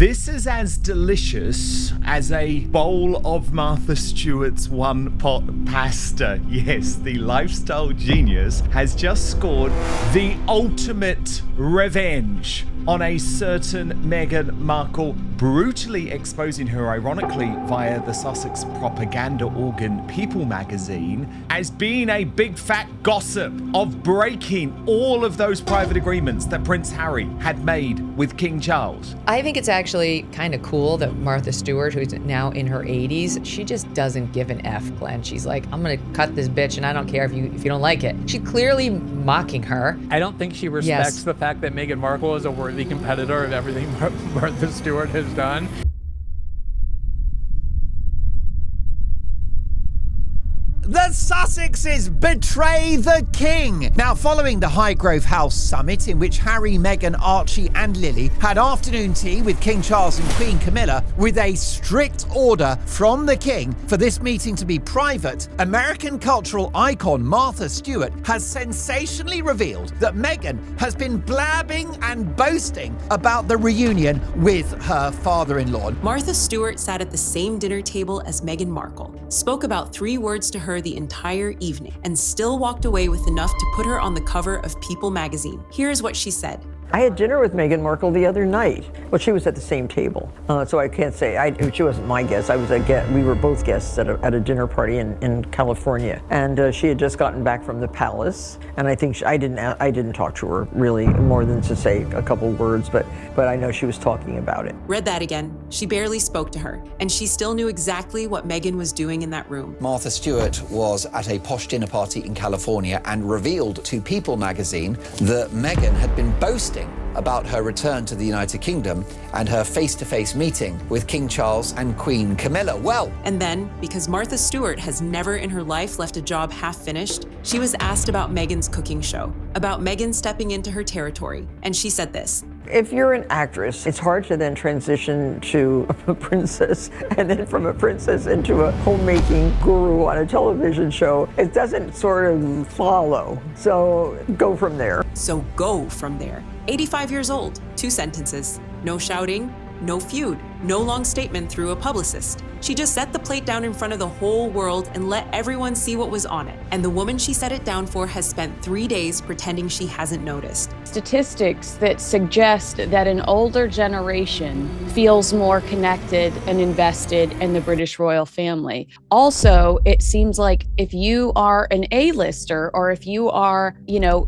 This is as delicious as a bowl of Martha Stewart's one-pot pasta. Yes, the lifestyle genius has just scored the ultimate revenge on a certain Meghan Markle, brutally exposing her, ironically, via the Sussex propaganda organ People magazine, as being a big fat gossip of breaking all of those private agreements that Prince Harry had made with King Charles. I think it's actually kind of cool that Martha Stewart, who's now in her 80s, she just doesn't give an F, Glenn. She's like, I'm gonna cut this bitch and I don't care if you don't like it. She's clearly mocking her. I don't think she respects the fact that Meghan Markle is a worthy competitor of everything Martha Stewart has done. The Sussexes betray the king. Now, following the Highgrove House summit, in which Harry, Meghan, Archie and Lily had afternoon tea with King Charles and Queen Camilla, with a strict order from the king for this meeting to be private, American cultural icon Martha Stewart has sensationally revealed that Meghan has been blabbing and boasting about the reunion with her father-in-law. Martha Stewart sat at the same dinner table as Meghan Markle, spoke about 3 words to her the entire evening, and still walked away with enough to put her on the cover of People magazine. Here's what she said. I had dinner with Meghan Markle the other night. Well, she was at the same table, so I can't say, she wasn't my guest. I was a guest. We were both guests at a dinner party in California. And she had just gotten back from the palace. And I think I didn't talk to her really more than to say a couple words, but I know she was talking about it. Read that again. She barely spoke to her, and she still knew exactly what Meghan was doing in that room. Martha Stewart was at a posh dinner party in California and revealed to People magazine that Meghan had been boasting about her return to the United Kingdom and her face-to-face meeting with King Charles and Queen Camilla. Well, and then, because Martha Stewart has never in her life left a job half-finished, she was asked about Meghan's cooking show, about Meghan stepping into her territory, and she said this. If you're an actress, it's hard to then transition to a princess, and then from a princess into a homemaking guru on a television show. It doesn't sort of follow. So go from there. 85 years old, 2 sentences. No shouting, no feud, no long statement through a publicist. She just set the plate down in front of the whole world and let everyone see what was on it. And the woman she set it down for has spent 3 days pretending she hasn't noticed. Statistics that suggest that an older generation feels more connected and invested in the British royal family. Also, it seems like if you are an A-lister or if you are,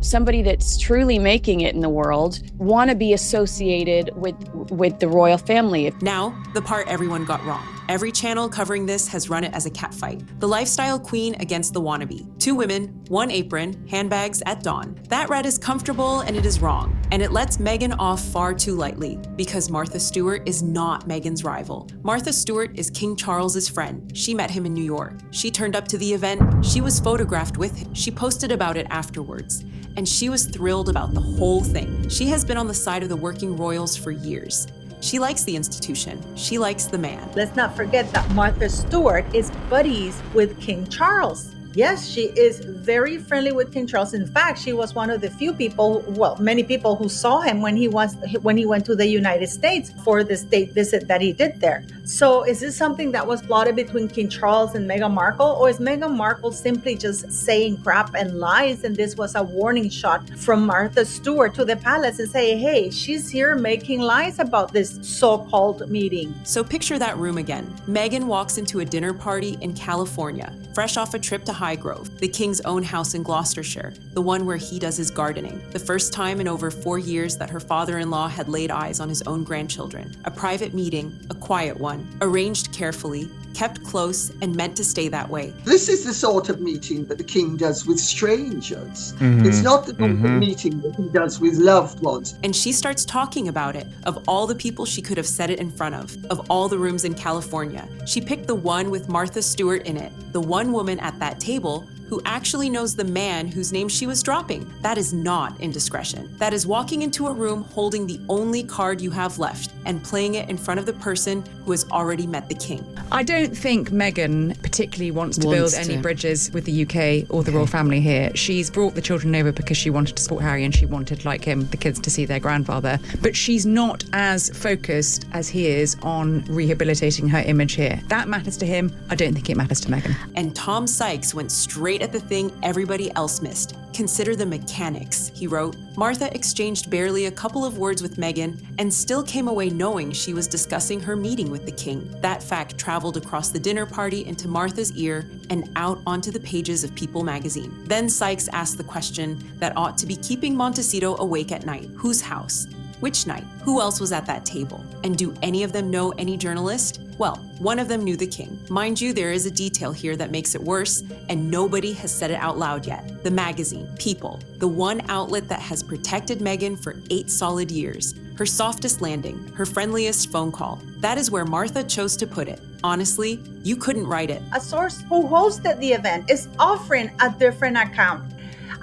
somebody that's truly making it in the world, want to be associated with the royal family. Now, the part everyone got wrong. Every channel covering this has run it as a catfight. The lifestyle queen against the wannabe. 2 women, 1 apron, handbags at dawn. That read is comfortable and it is wrong. And it lets Meghan off far too lightly, because Martha Stewart is not Meghan's rival. Martha Stewart is King Charles's friend. She met him in New York. She turned up to the event. She was photographed with him. She posted about it afterwards. And she was thrilled about the whole thing. She has been on the side of the working royals for years. She likes the institution. She likes the man. Let's not forget that Martha Stewart is buddies with King Charles. Yes, she is very friendly with King Charles. In fact, she was one of the few people, many people who saw him when he went to the United States for the state visit that he did there. So is this something that was plotted between King Charles and Meghan Markle? Or is Meghan Markle simply just saying crap and lies, and this was a warning shot from Martha Stewart to the palace and say, hey, she's here making lies about this so-called meeting? So picture that room again. Meghan walks into a dinner party in California, fresh off a trip to Highgrove, the king's own house in Gloucestershire, the one where he does his gardening. The first time in over 4 years that her father-in-law had laid eyes on his own grandchildren. A private meeting, a quiet one, arranged carefully, kept close, and meant to stay that way. This is the sort of meeting that the king does with strangers. It's not the sort of meeting that he does with loved ones. And she starts talking about it, of all the people she could have said it in front of all the rooms in California. She picked the one with Martha Stewart in it, the one woman at that table who actually knows the man whose name she was dropping. That is not indiscretion. That is walking into a room holding the only card you have left and playing it in front of the person who has already met the king. I don't think Meghan particularly wants to build any bridges with the UK or the royal family here. She's brought the children over because she wanted to support Harry and she wanted, like him, the kids to see their grandfather. But she's not as focused as he is on rehabilitating her image here. That matters to him. I don't think it matters to Meghan. And Tom Sykes went straight at the thing everybody else missed. Consider the mechanics, he wrote. Martha exchanged barely a couple of words with Meghan and still came away knowing she was discussing her meeting with the king. That fact traveled across the dinner party into Martha's ear and out onto the pages of People magazine. Then Sykes asked the question that ought to be keeping Montecito awake at night. Whose house? Which night? Who else was at that table? And do any of them know any journalist? Well, one of them knew the king. Mind you, there is a detail here that makes it worse, and nobody has said it out loud yet. The magazine, People, the one outlet that has protected Meghan for 8 solid years. Her softest landing, her friendliest phone call. That is where Martha chose to put it. Honestly, you couldn't write it. A source who hosted the event is offering a different account.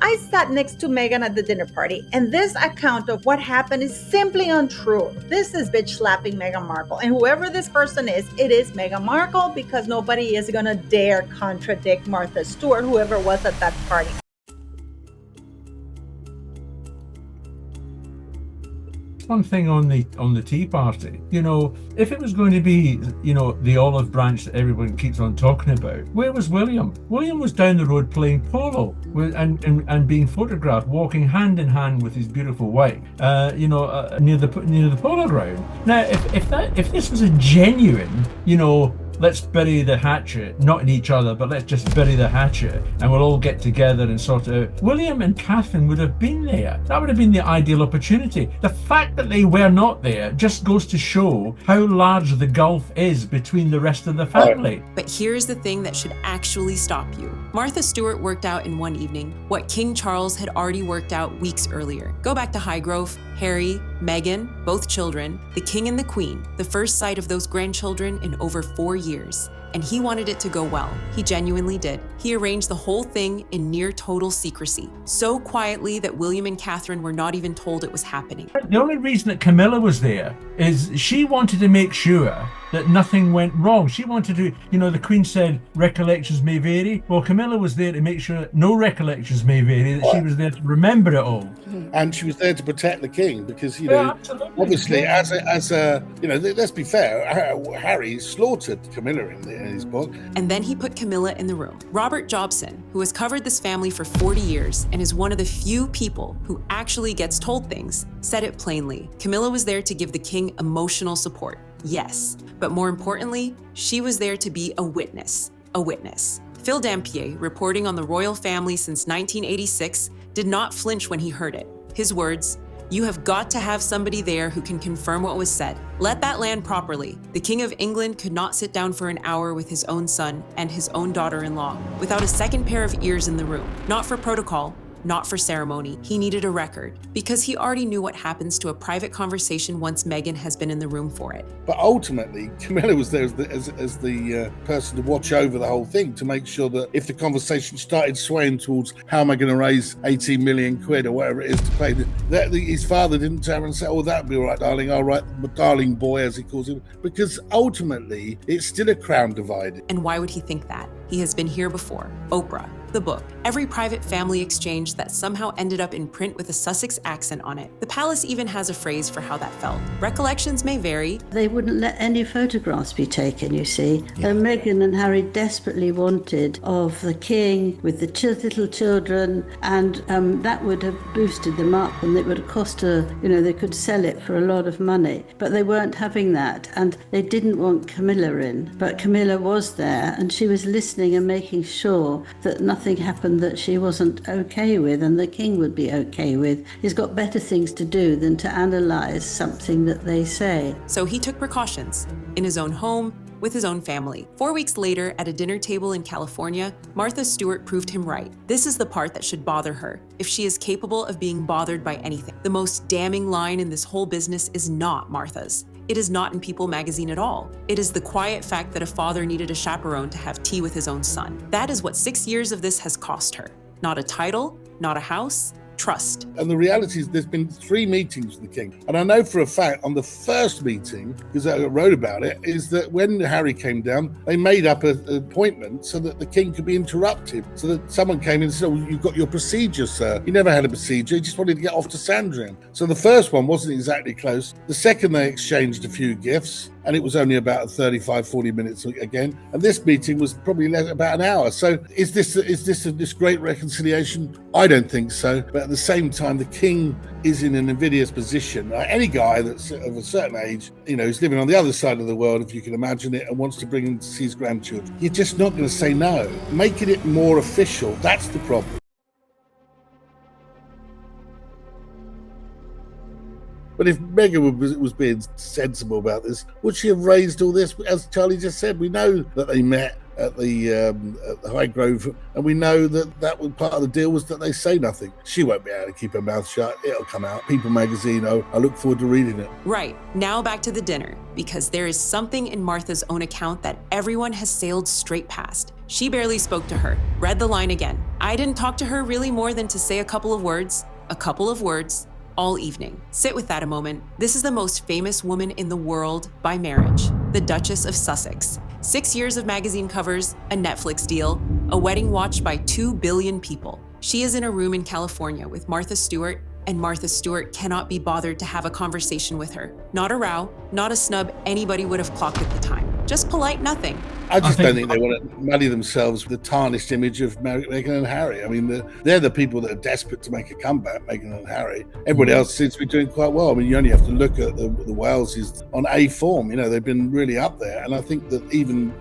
I sat next to Meghan at the dinner party, and this account of what happened is simply untrue. This is bitch slapping Meghan Markle, and whoever this person is, it is Meghan Markle, because nobody is gonna dare contradict Martha Stewart, whoever was at that party. One thing on the Tea Party, if it was going to be, the olive branch that everyone keeps on talking about, where was William? William was down the road playing polo and being photographed, walking hand in hand with his beautiful wife, near the polo ground. Now, if this was a genuine, let's bury the hatchet, not in each other, but let's just bury the hatchet and we'll all get together and sort it out. William and Catherine would have been there. That would have been the ideal opportunity. The fact that they were not there just goes to show how large the gulf is between the rest of the family. But here's the thing that should actually stop you. Martha Stewart worked out in one evening what King Charles had already worked out weeks earlier. Go back to Highgrove, Harry, Meghan, both children, the king and the queen, the first sight of those grandchildren in over 4 years. And he wanted it to go well. He genuinely did. He arranged the whole thing in near total secrecy, so quietly that William and Catherine were not even told it was happening. The only reason that Camilla was there is she wanted to make sure that nothing went wrong. She wanted to, the Queen said recollections may vary. Well, Camilla was there to make sure that no recollections may vary, that she was there to remember it all. And she was there to protect the king because, obviously, as a let's be fair, Harry slaughtered Camilla in his book. And then he put Camilla in the room. Robert Jobson, who has covered this family for 40 years and is one of the few people who actually gets told things, said it plainly. Camilla was there to give the king emotional support. Yes, but more importantly, she was there to be a witness. A witness. Phil Dampier, reporting on the royal family since 1986, did not flinch when he heard it. His words, "You have got to have somebody there who can confirm what was said. Let that land properly. The King of England could not sit down for an hour with his own son and his own daughter-in-law without a second pair of ears in the room. Not for protocol, not for ceremony. He needed a record because he already knew what happens to a private conversation once Meghan has been in the room for it." But ultimately, Camilla was there as the person to watch over the whole thing, to make sure that if the conversation started swaying towards how am I going to raise 18 million quid or whatever it is to pay, that his father didn't turn and say, "Oh, that'd be all right, darling. All right, my darling boy," as he calls him, because ultimately it's still a crown divided. And why would he think that? He has been here before. Oprah, the book, every private family exchange that somehow ended up in print with a Sussex accent on it. The palace even has a phrase for how that felt. Recollections may vary. They wouldn't let any photographs be taken, you see. Meghan and Harry desperately wanted of the king with the little children, and that would have boosted them up, and it would have cost they could sell it for a lot of money. But they weren't having that, and they didn't want Camilla in. But Camilla was there, and she was listening and making sure that nothing happened that she wasn't okay with and the king would be okay with. He's got better things to do than to analyse something that they say. So he took precautions in his own home, with his own family. 4 weeks later, at a dinner table in California, Martha Stewart proved him right. This is the part that should bother her, if she is capable of being bothered by anything. The most damning line in this whole business is not Martha's. It is not in People magazine at all. It is the quiet fact that a father needed a chaperone to have tea with his own son. That is what 6 years of this has cost her. Not a title, not a house, trust. And the reality is there's been 3 meetings with the king. And I know for a fact on the first meeting, because I wrote about it, is that when Harry came down, they made up an appointment so that the king could be interrupted. So that someone came in and said, oh, you've got your procedure, sir. He never had a procedure. He just wanted to get off to Sandringham. So the first one wasn't exactly close. The second, they exchanged a few gifts. And it was only about 35, 40 minutes again. And this meeting was probably about an hour. So is this great reconciliation? I don't think so. But at the same time, the king is in an invidious position. Any guy that's of a certain age, who's living on the other side of the world, if you can imagine it, and wants to bring him to see his grandchildren, you're just not going to say no. Making it more official, that's the problem. But if Meghan was being sensible about this, would she have raised all this? As Charlie just said, we know that they met at the Highgrove, and we know that was part of the deal was that they say nothing. She won't be able to keep her mouth shut. It'll come out. People magazine, I look forward to reading it. Right, now back to the dinner, because there is something in Martha's own account that everyone has sailed straight past. She barely spoke to her, read the line again. I didn't talk to her really more than to say a couple of words, all evening. Sit with that a moment. This is the most famous woman in the world by marriage, the Duchess of Sussex. 6 years of magazine covers, a Netflix deal, a wedding watched by 2 billion people. She is in a room in California with Martha Stewart, and Martha Stewart cannot be bothered to have a conversation with her. Not a row, not a snub anybody would have clocked at the time. Just polite nothing. I don't think they want to muddy themselves with the tarnished image of Meghan and Harry. I mean, they're the people that are desperate to make a comeback, Meghan and Harry. Everybody else seems to be doing quite well. I mean, you only have to look at the Waleses on A form. They've been really up there. And I think that even,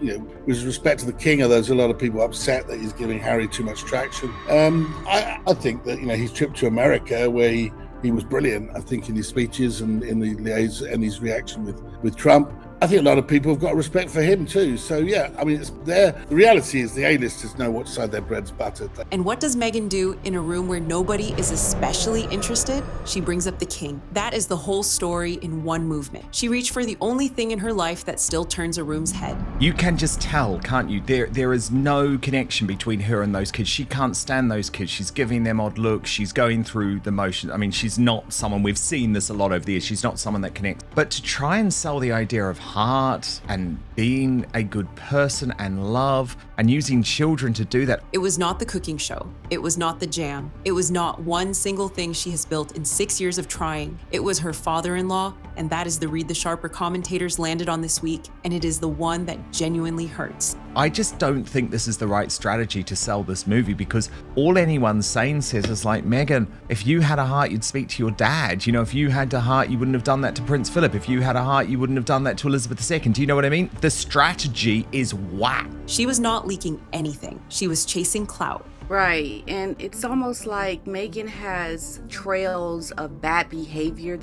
with respect to the king, there's a lot of people upset that he's giving Harry too much traction. I think that, his trip to America, where he was brilliant, I think, in his speeches and in the liaison and his reaction with Trump. I think a lot of people have got respect for him too. So yeah, I mean, it's there. The reality is the A-listers know what side their bread's buttered. And what does Meghan do in a room where nobody is especially interested? She brings up the king. That is the whole story in one movement. She reached for the only thing in her life that still turns a room's head. You can just tell, can't you? There is no connection between her and those kids. She can't stand those kids. She's giving them odd looks. She's going through the motions. I mean, she's not someone, we've seen this a lot over the years. She's not someone that connects. But to try and sell the idea of heart and being a good person and love and using children to do that. It was not the cooking show. It was not the jam. It was not one single thing she has built in 6 years of trying. It was her father-in-law, and that is the read the sharper commentators landed on this week, and it is the one that genuinely hurts. I just don't think this is the right strategy to sell this movie, because all anyone's saying is like, Meghan, if you had a heart, you'd speak to your dad. If you had a heart, you wouldn't have done that to Prince Philip. If you had a heart, you wouldn't have done that to Elizabeth II. Do you know what I mean? The strategy is whack. She was not leaking anything. She was chasing clout. Right, and it's almost like Meghan has trails of bad behavior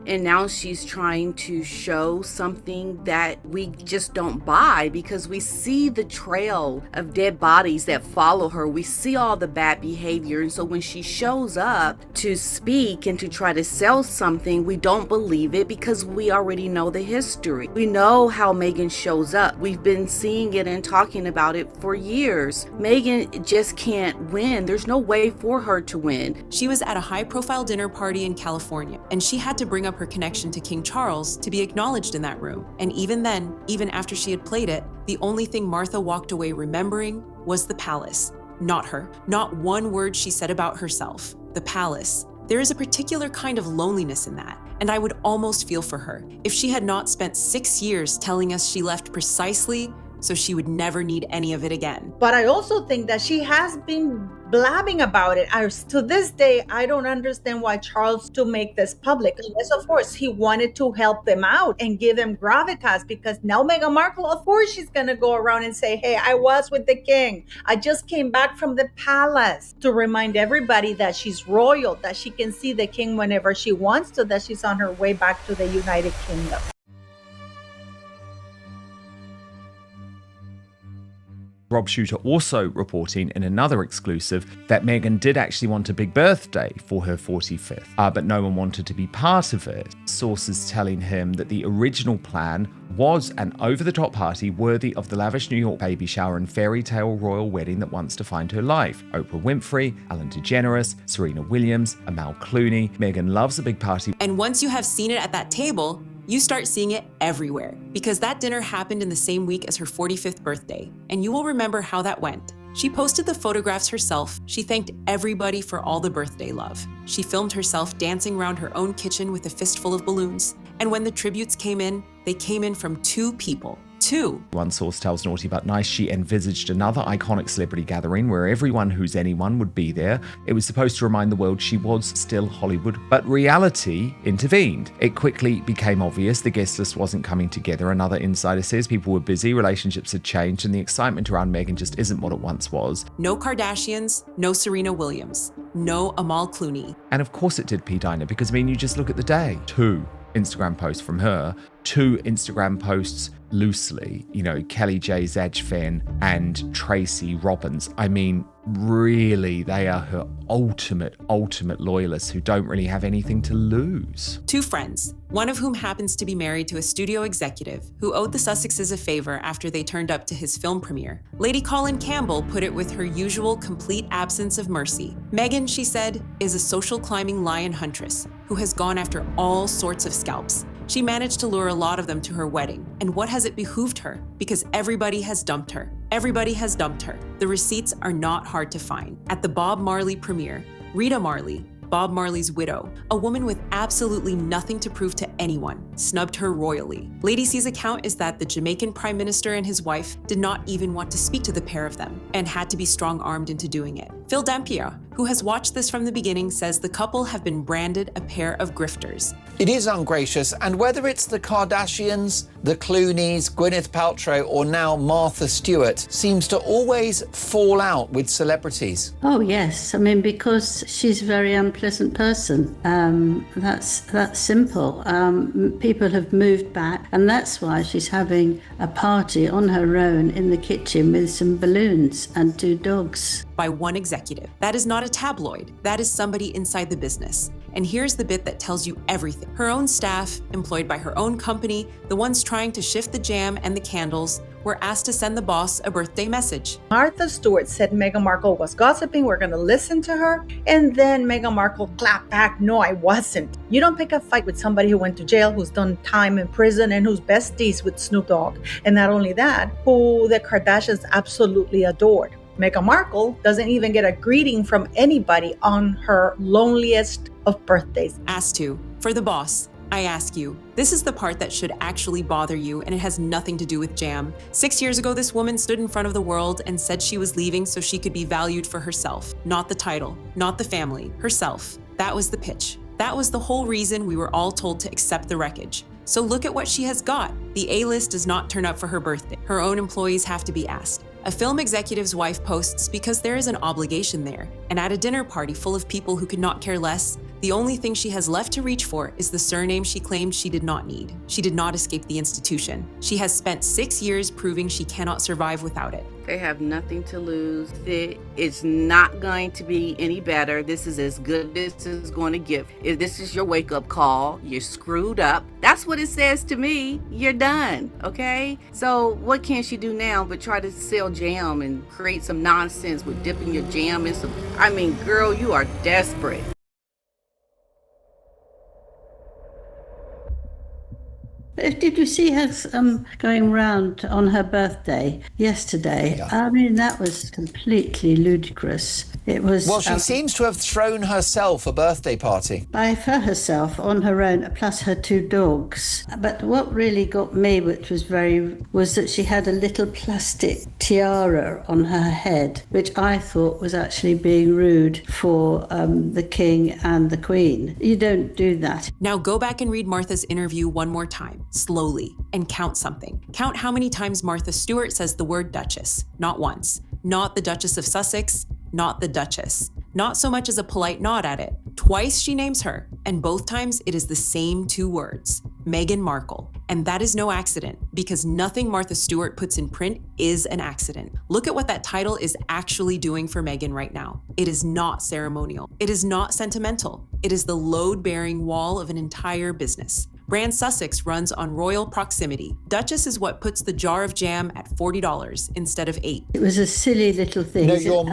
and now she's trying to show something that we just don't buy, because we see the trail of dead bodies that follow her. We see all the bad behavior, and so when she shows up to speak and to try to sell something, we don't believe it because we already know the history. We know how Meghan shows up. We've been seeing it and talking about it for years. Meghan just can't win. There's no way for her to win. She was at a high-profile dinner party in California, and she had to bring up her connection to King Charles to be acknowledged in that room. And even then, even after she had played it, the only thing Martha walked away remembering was the palace, not her. Not one word she said about herself. The palace. There is a particular kind of loneliness in that, and I would almost feel for her if she had not spent 6 years telling us she left precisely so she would never need any of it again. But I also think that she has been blabbing about it. To this day, I don't understand why Charles to make this public. Unless, of course, he wanted to help them out and give them gravitas, because now Meghan Markle, of course, she's going to go around and say, hey, I was with the king. I just came back from the palace, to remind everybody that she's royal, that she can see the king whenever she wants to, that she's on her way back to the United Kingdom. Rob Shooter also reporting in another exclusive that Meghan did actually want a big birthday for her 45th, but no one wanted to be part of it. Sources telling him that the original plan was an over-the-top party worthy of the lavish New York baby shower and fairy tale royal wedding that once defined her life. Oprah Winfrey, Ellen DeGeneres, Serena Williams, Amal Clooney. Meghan loves a big party. And once you have seen it at that table, you start seeing it everywhere, because that dinner happened in the same week as her 45th birthday, and you will remember how that went. She posted the photographs herself. She thanked everybody for all the birthday love. She filmed herself dancing around her own kitchen with a fistful of balloons. And when the tributes came in, they came in from 2 people. 2. One source tells Naughty But Nice she envisaged another iconic celebrity gathering where everyone who's anyone would be there. It was supposed to remind the world she was still Hollywood, but reality intervened. It quickly became obvious the guest list wasn't coming together. Another insider says people were busy, relationships had changed, and the excitement around Meghan just isn't what it once was. No Kardashians, no Serena Williams, no Amal Clooney. And of course it did P. Dinah, because you just look at the day. 2 Instagram posts from her, 2 Instagram posts loosely, Kelly J. Zadfin and Tracy Robbins. Really, they are her ultimate loyalists who don't really have anything to lose. 2 friends, one of whom happens to be married to a studio executive who owed the Sussexes a favor after they turned up to his film premiere. Lady Colin Campbell put it with her usual complete absence of mercy. Meghan, she said, is a social climbing lion huntress who has gone after all sorts of scalps. She managed to lure a lot of them to her wedding. And what has it behooved her? Because everybody has dumped her. Everybody has dumped her. The receipts are not hard to find. At the Bob Marley premiere, Rita Marley, Bob Marley's widow, a woman with absolutely nothing to prove to anyone, snubbed her royally. Lady C's account is that the Jamaican Prime Minister and his wife did not even want to speak to the pair of them and had to be strong-armed into doing it. Phil Dampier, who has watched this from the beginning, says the couple have been branded a pair of grifters. It is ungracious, and whether it's the Kardashians, the Clooneys, Gwyneth Paltrow, or now Martha Stewart, seems to always fall out with celebrities. Oh, yes. Because she's a very unpleasant person. That's simple. People have moved back, and that's why she's having a party on her own in the kitchen with some balloons and 2 dogs. By one executive. That is not a tabloid. That is somebody inside the business. And here's the bit that tells you everything. Her own staff, employed by her own company, the ones trying to shift the jam and the candles, were asked to send the boss a birthday message. Martha Stewart said Meghan Markle was gossiping, we're going to listen to her. And then Meghan Markle clapped back, no, I wasn't. You don't pick a fight with somebody who went to jail, who's done time in prison, and who's besties with Snoop Dogg. And not only that, who the Kardashians absolutely adored. Meghan Markle doesn't even get a greeting from anybody on her loneliest of birthdays. Asked to, for the boss, I ask you, this is the part that should actually bother you, and it has nothing to do with jam. 6 years ago, this woman stood in front of the world and said she was leaving so she could be valued for herself, not the title, not the family, herself. That was the pitch. That was the whole reason we were all told to accept the wreckage. So look at what she has got. The A-list does not turn up for her birthday. Her own employees have to be asked. A film executive's wife posts because there is an obligation there. And at a dinner party full of people who could not care less, the only thing she has left to reach for is the surname she claimed she did not need. She did not escape the institution. She has spent 6 years proving she cannot survive without it. They have nothing to lose. It's not going to be any better. This is as good as it's going to get. If this is your wake-up call, you're screwed up. That's what it says to me. You're done, okay? So what can she do now but try to sell jam and create some nonsense with dipping your jam in some... girl, you are desperate. Did you see her going round on her birthday yesterday? Yeah. That was completely ludicrous. It was. Well, she seems to have thrown herself a birthday party. By herself on her own, plus her 2 dogs. But what really got me, which was that she had a little plastic tiara on her head, which I thought was actually being rude for the king and the queen. You don't do that. Now go back and read Martha's interview one more time, slowly, and count something. Count how many times Martha Stewart says the word Duchess. Not once. Not the Duchess of Sussex. Not the Duchess. Not so much as a polite nod at it. Twice she names her, and both times it is the same 2 words, Meghan Markle. And that is no accident, because nothing Martha Stewart puts in print is an accident. Look at what that title is actually doing for Meghan right now. It is not ceremonial. It is not sentimental. It is the load-bearing wall of an entire business. Brand Sussex runs on royal proximity. Duchess is what puts the jar of jam at $40 instead of $8. It was a silly little thing. No, you're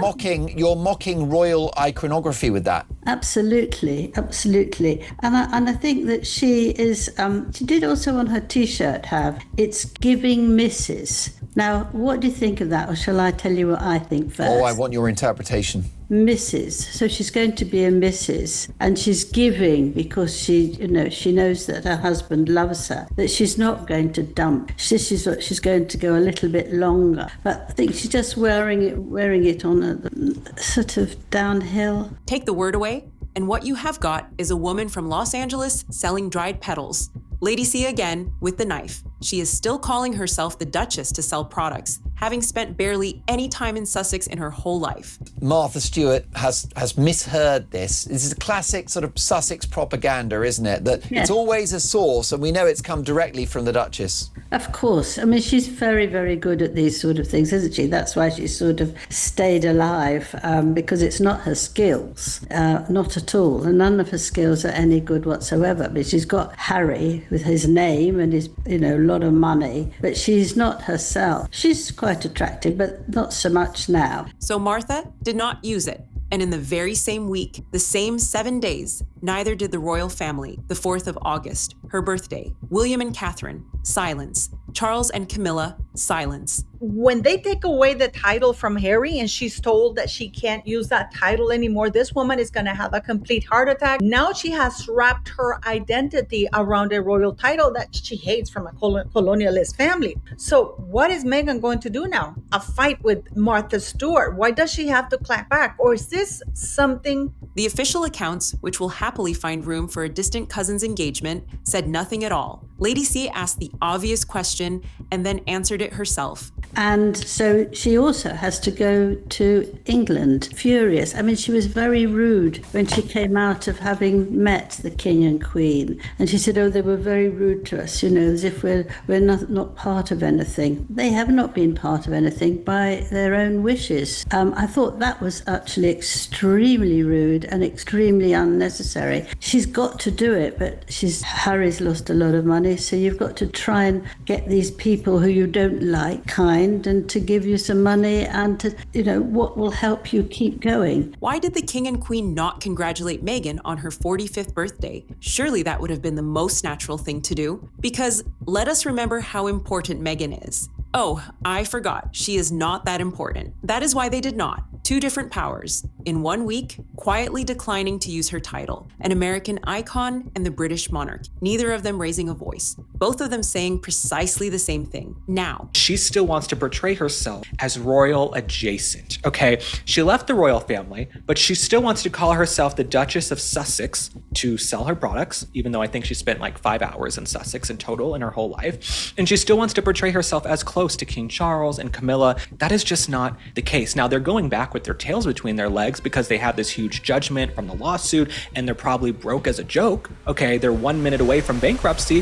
mocking royal iconography with that. Absolutely. And I think that she is, she did also on her T-shirt have, it's giving Mrs. Now, what do you think of that? Or shall I tell you what I think first? Oh, I want your interpretation. Mrs. So she's going to be a Mrs. And she's giving because she knows that her husband loves her, that she's not going to dump. She's going to go a little bit longer. But I think she's just wearing it on a sort of downhill. Take the word away, and what you have got is a woman from Los Angeles selling dried petals. Lady C again with the knife. She is still calling herself the Duchess to sell products, having spent barely any time in Sussex in her whole life. Martha Stewart has misheard this. This is a classic sort of Sussex propaganda, isn't it? That It's always a source, and we know it's come directly from the Duchess. Of course. I mean, she's very, very good at these sort of things, isn't she? That's why she's sort of stayed alive, because it's not her skills, not at all. And none of her skills are any good whatsoever. But she's got Harry with his name and his, a lot of money, but she's not herself. She's quite attractive, but not so much now. So Martha did not use it. And in the very same week, the same 7 days, neither did the royal family. The 4th of August, her birthday. William and Catherine, silence. Charles and Camilla, silence. When they take away the title from Harry and she's told that she can't use that title anymore, this woman is going to have a complete heart attack. Now she has wrapped her identity around a royal title that she hates from a colonialist family. So what is Meghan going to do now? A fight with Martha Stewart? Why does she have to clap back? Or is this something? The official accounts, which will happily find room for a distant cousin's engagement, said nothing at all. Lady C asked the obvious question and then answered it herself. And so she also has to go to England, furious. I mean, she was very rude when she came out of having met the King and Queen. And she said, oh, they were very rude to us, as if we're not part of anything. They have not been part of anything by their own wishes. I thought that was actually extremely rude and extremely unnecessary. She's got to do it, but Harry's lost a lot of money, so you've got to try and get these people who you don't like kind and to give you some money and to, what will help you keep going. Why did the King and Queen not congratulate Meghan on her 45th birthday? Surely that would have been the most natural thing to do. Because let us remember how important Meghan is. Oh, I forgot. She is not that important. That is why they did not. 2 different powers. In 1 week, quietly declining to use her title. An American icon and the British monarch. Neither of them raising a voice. Both of them saying precisely the same thing. Now. She still wants to portray herself as royal adjacent. Okay, she left the royal family, but she still wants to call herself the Duchess of Sussex to sell her products, even though I think she spent like 5 hours in Sussex in total in her whole life. And she still wants to portray herself as close to King Charles and Camilla. That is just not the case. Now, they're going back with their tails between their legs because they have this huge judgment from the lawsuit and they're probably broke as a joke. Okay, they're 1 minute away from bankruptcy.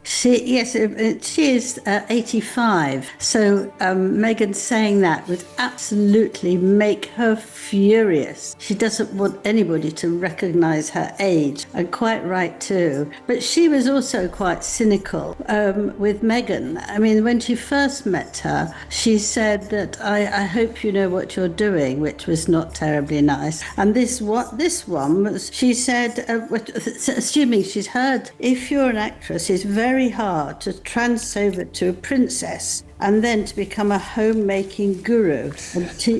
She is 85. So Meghan saying that would absolutely make her furious. She doesn't want anybody to recognize her age, and quite right too. But she was also quite cynical with Meghan. I mean, when she first met her, she said that I hope you know what you're doing, which was not terribly nice. And this one was, she said, assuming she's heard, if you're an actress, it's very hard to trans over to a princess and then to become a homemaking guru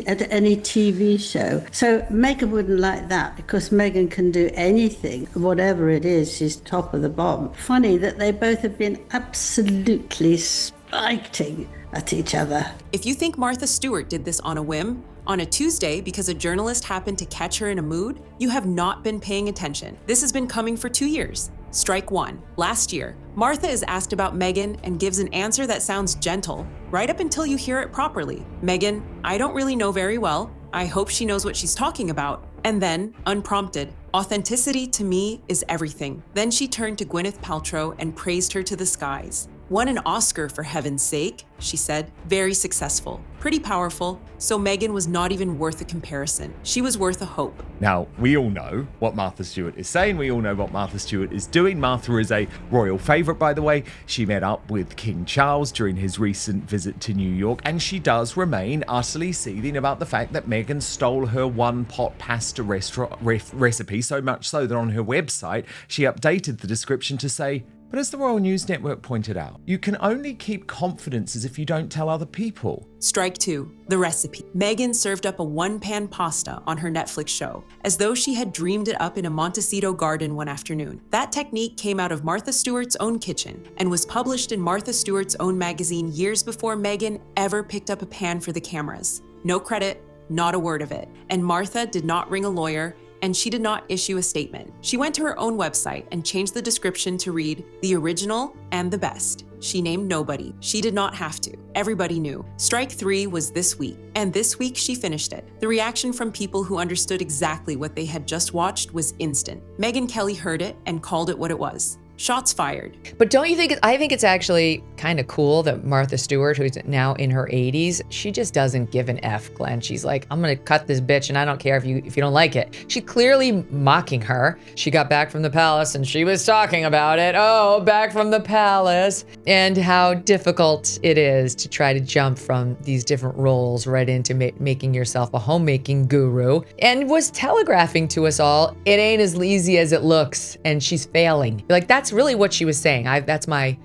at any TV show. So Meghan wouldn't like that because Meghan can do anything, whatever it is, she's top of the bomb. Funny that they both have been absolutely spiking at each other. If you think Martha Stewart did this on a whim, on a Tuesday because a journalist happened to catch her in a mood, you have not been paying attention. This has been coming for 2 years. Strike 1. Last year, Martha is asked about Meghan and gives an answer that sounds gentle, right up until you hear it properly. Meghan, I don't really know very well. I hope she knows what she's talking about. And then, unprompted, authenticity to me is everything. Then she turned to Gwyneth Paltrow and praised her to the skies. Won an Oscar for heaven's sake, she said. Very successful, pretty powerful, so Meghan was not even worth a comparison. She was worth a hope. Now, we all know what Martha Stewart is saying. We all know what Martha Stewart is doing. Martha is a royal favourite, by the way. She met up with King Charles during his recent visit to New York, and she does remain utterly seething about the fact that Meghan stole her one-pot pasta recipe, so much so that on her website, she updated the description to say, "But as the Royal News Network pointed out, you can only keep confidences if you don't tell other people." Strike two, the recipe. Meghan served up a one-pan pasta on her Netflix show, as though she had dreamed it up in a Montecito garden one afternoon. That technique came out of Martha Stewart's own kitchen and was published in Martha Stewart's own magazine years before Meghan ever picked up a pan for the cameras. No credit, not a word of it. And Martha did not ring a lawyer, and she did not issue a statement. She went to her own website and changed the description to read, "The original and the best." She named nobody. She did not have to. Everybody knew. Strike three was this week, and this week she finished it. The reaction from people who understood exactly what they had just watched was instant. Megyn Kelly heard it and called it what it was. Shots fired. But don't you think, I think it's actually kind of cool that Martha Stewart, who's now in her 80s, she just doesn't give an F, Glenn. She's like, I'm gonna cut this bitch and I don't care if you don't like it. She's clearly mocking her. She got back from the palace and she was talking about it. Oh, back from the palace. And how difficult it is to try to jump from these different roles right into making yourself a homemaking guru. And was telegraphing to us all, it ain't as easy as it looks and she's failing. Like, that's really what she was saying.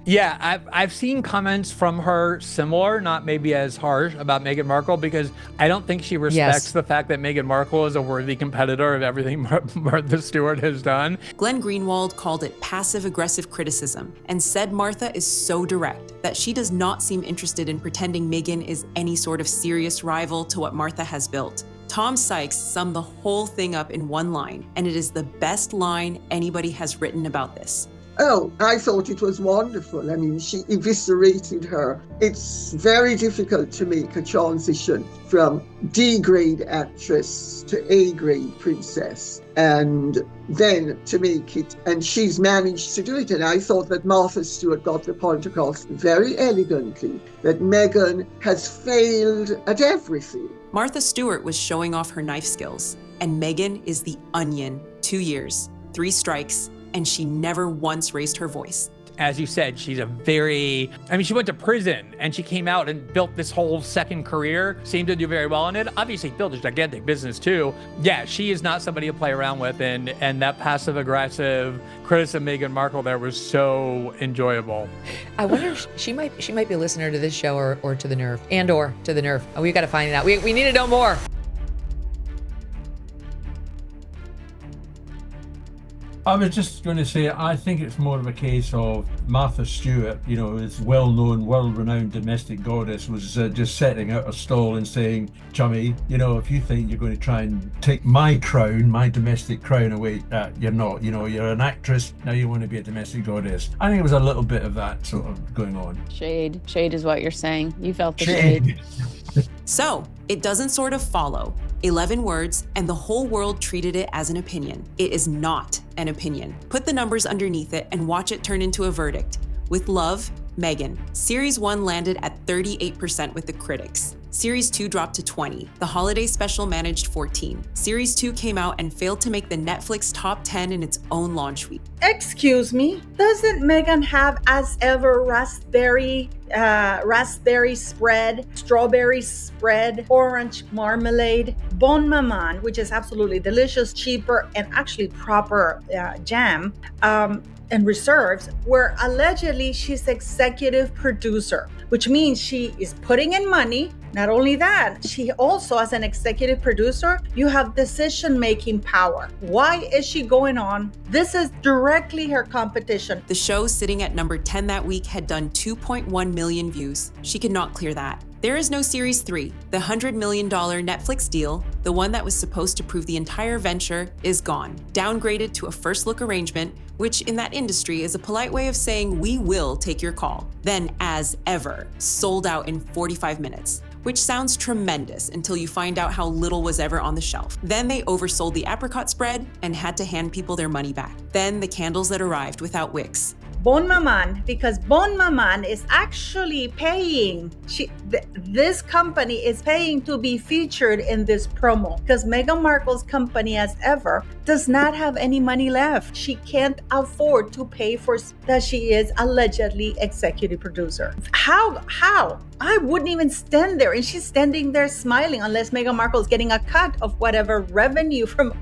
Yeah, I've seen comments from her similar, not maybe as harsh, about Meghan Markle, because I don't think she respects the fact that Meghan Markle is a worthy competitor of everything Martha Stewart has done. Glenn Greenwald called it passive-aggressive criticism and said Martha is so direct that she does not seem interested in pretending Meghan is any sort of serious rival to what Martha has built. Tom Sykes summed the whole thing up in one line, and it is the best line anybody has written about this. Oh, I thought it was wonderful. I mean, she eviscerated her. It's very difficult to make a transition from D-grade actress to A-grade princess, and then to make it, and she's managed to do it. And I thought that Martha Stewart got the point across very elegantly, that Meghan has failed at everything. Martha Stewart was showing off her knife skills, and Meghan is the onion. 2 years, 3 strikes, and she never once raised her voice. As you said, she's she went to prison and she came out and built this whole second career, seemed to do very well in it. Obviously built a gigantic business too. Yeah, she is not somebody to play around with, and that passive aggressive criticism of Meghan Markle there was so enjoyable. I wonder if she might be a listener to this show or to the Nerve, or to the Nerve. We got to find it out. We need to know more. I was just going to say, I think it's more of a case of Martha Stewart, this well-known, world-renowned domestic goddess, was just setting out a stall and saying, chummy, if you think you're going to try and take my crown, my domestic crown away, you're not. You're an actress, now you want to be a domestic goddess. I think it was a little bit of that sort of going on. Shade is what you're saying. You felt the shade. So, it doesn't sort of follow. 11 words, and the whole world treated it as an opinion. It is not an opinion. Put the numbers underneath it and watch it turn into a verdict. With love, Meghan. Series 1 landed at 38% with the critics. Series 2 dropped to 20. The holiday special managed 14. Series 2 came out and failed to make the Netflix top 10 in its own launch week. Excuse me, doesn't Meghan have as ever raspberry spread, strawberry spread, orange marmalade, bon maman, which is absolutely delicious, cheaper, and actually proper jam, and reserves, where allegedly she's executive producer, which means she is putting in money. Not only that, she also, as an executive producer, you have decision-making power. Why is she going on? This is directly her competition. The show, sitting at number 10 that week, had done 2.1 million views. She could not clear that. There is no Series 3. The $100 million Netflix deal, the one that was supposed to prove the entire venture, is gone. Downgraded to a first-look arrangement, which in that industry is a polite way of saying we will take your call. Then, as ever, sold out in 45 minutes. which sounds tremendous until you find out how little was ever on the shelf. Then they oversold the apricot spread and had to hand people their money back. Then the candles that arrived without wicks. Bon Maman, because Bon Maman is actually paying. This company is paying to be featured in this promo because Meghan Markle's company, as ever, does not have any money left. She can't afford to pay for that. She is allegedly executive producer. How? I wouldn't even stand there, and she's standing there smiling unless Meghan Markle is getting a cut of whatever revenue from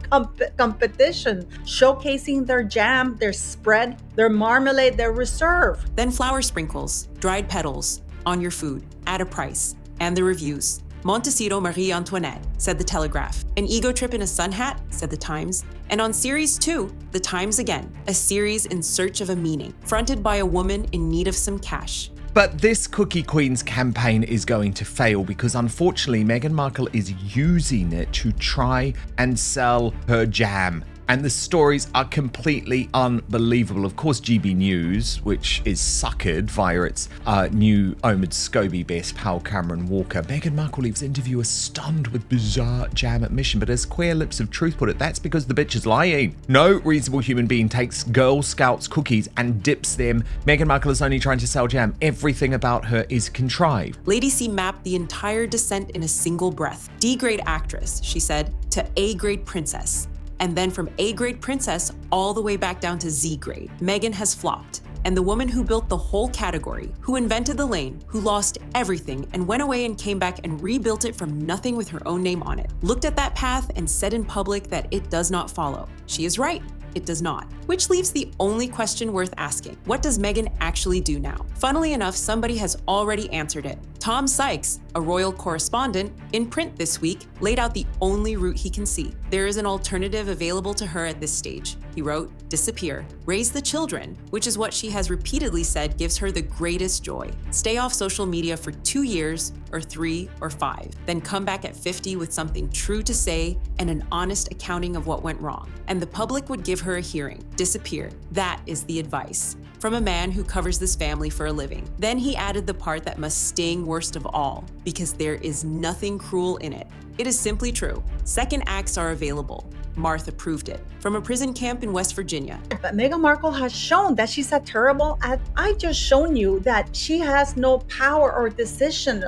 competition, showcasing their jam, their spread, their marmalade, their reserve. Then flower sprinkles, dried petals, on your food, at a price, and the reviews. Montecito Marie Antoinette, said The Telegraph. An ego trip in a sun hat, said The Times. And on Series 2, The Times again, a series in search of a meaning, fronted by a woman in need of some cash. But this Cookie Queen's campaign is going to fail because unfortunately Meghan Markle is using it to try and sell her jam. And the stories are completely unbelievable. Of course, GB News, which is suckered via its new Omid Scobie best pal Cameron Walker. Meghan Markle leaves interviewer stunned with bizarre jam admission. But as Queer Lips of Truth put it, that's because the bitch is lying. No reasonable human being takes Girl Scouts cookies and dips them. Meghan Markle is only trying to sell jam. Everything about her is contrived. Lady C mapped the entire descent in a single breath. D-grade actress, she said, to A-grade princess. And then from A-grade princess all the way back down to Z-grade. Meghan has flopped. And the woman who built the whole category, who invented the lane, who lost everything and went away and came back and rebuilt it from nothing with her own name on it, looked at that path and said in public that it does not follow. She is right. It does not. Which leaves the only question worth asking. What does Meghan actually do now? Funnily enough, somebody has already answered it. Tom Sykes, a royal correspondent, in print this week, laid out the only route he can see. There is an alternative available to her at this stage. He wrote, disappear, raise the children, which is what she has repeatedly said gives her the greatest joy. Stay off social media for 2 years, or 3 or 5, then come back at 50 with something true to say and an honest accounting of what went wrong. And the public would give her a hearing. Disappear. That is the advice. From a man who covers this family for a living. Then he added the part that must sting worst of all, because there is nothing cruel in it. It is simply true. Second acts are available. Martha proved it. From a prison camp in West Virginia. But Meghan Markle has shown that she's a terrible at. I just shown you that she has no power or decision,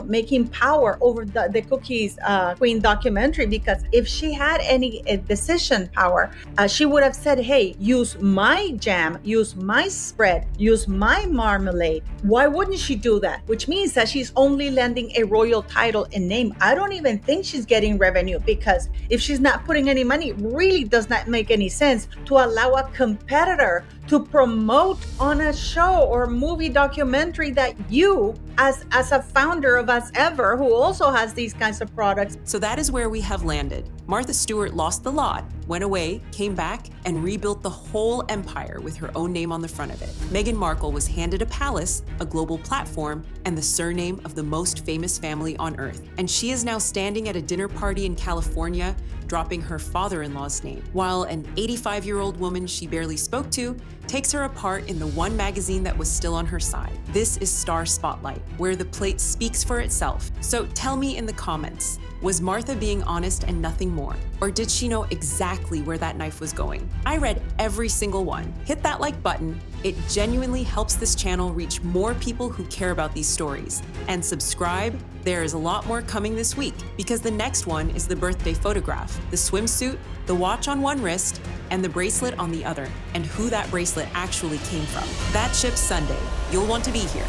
making power over the Cookies Queen documentary, because if she had any decision power, she would have said, hey, use my jam, use my spread, use my marmalade. Why wouldn't she do that? Which means that she's only lending a royal title and name. I don't even think she's getting revenue, because if she's not putting any money, it really does not make any sense to allow a competitor to promote on a show or movie documentary that you, as a founder of Us Ever, who also has these kinds of products. So that is where we have landed. Martha Stewart lost the lot, went away, came back, and rebuilt the whole empire with her own name on the front of it. Meghan Markle was handed a palace, a global platform, and the surname of the most famous family on earth. And she is now standing at a dinner party in California, dropping her father-in-law's name, while an 85-year-old woman she barely spoke to takes her apart in the one magazine that was still on her side. This is Star Spotlight, where the plate speaks for itself. So tell me in the comments, was Martha being honest and nothing more? Or did she know exactly where that knife was going? I read every single one. Hit that like button. It genuinely helps this channel reach more people who care about these stories. And subscribe. There is a lot more coming this week, because the next one is the birthday photograph, the swimsuit, the watch on one wrist, and the bracelet on the other, and who that bracelet actually came from. That ships Sunday. You'll want to be here.